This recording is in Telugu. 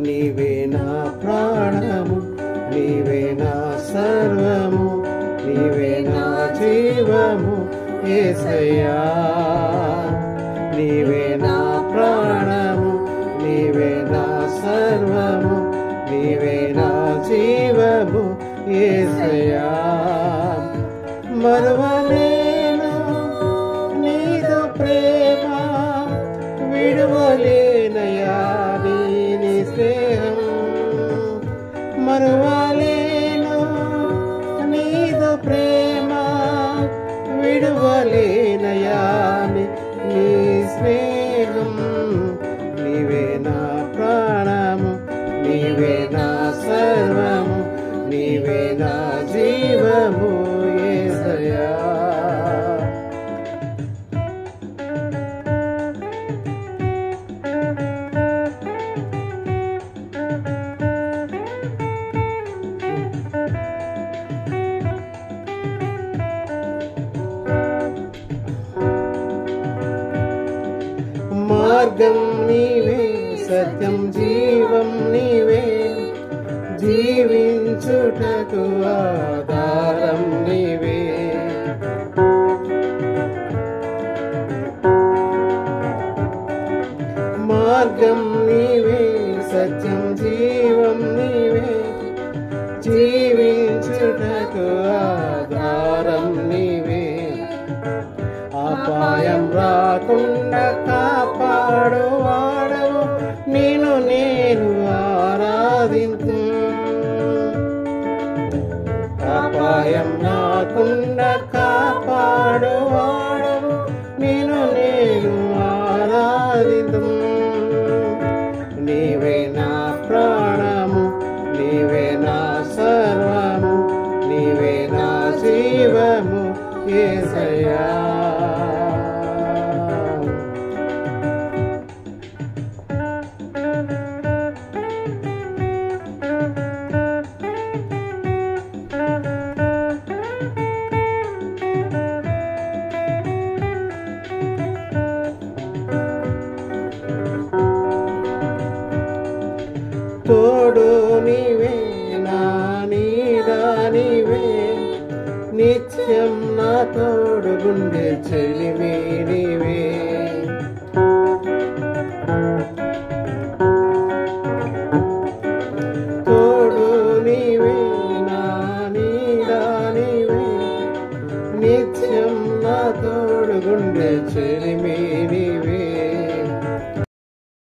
నీవే నా ప్రాణము, నీవే నా సర్వము, నీవే నా జీవము యేసయ్యా. నీవే నా ప్రాణము, నీవే నా సర్వము, నీవే నా జీవము యేసయ్యా. మరువలేను నీదు ప్రేమ, విడువలేనయా నీ స్నేహం. మరువలేను నీదు ప్రేమ, విడువలేనయా నీ స్నేహం. నీవే నా ప్రాణము, నీవే నా సర్వము, నీవే నా జీవము యేసయ్యా. మార్గం నీవే, సత్యం జీవం నీవే, జీవించుటకు ఆధారం నీవే. మార్గం నీవే, సత్యం జీవం నీవే, జీవించుటకు ఆధారం నీవే. అపాయం రాకుండా కాపాడు వాడవు, నేను ఆరాధింతు. అపాయం రాకుండా కాపాడు వాడవు, నేను ఆరాధింతు. నీవే నా ప్రాణము, నీవే నా సర్వము, నీవే నా జీవము యేసయ్యా. తోడు నీవే, నా నీడ నీవే, నిత్యం నా తోడు గుండె చెలిమి నీవే.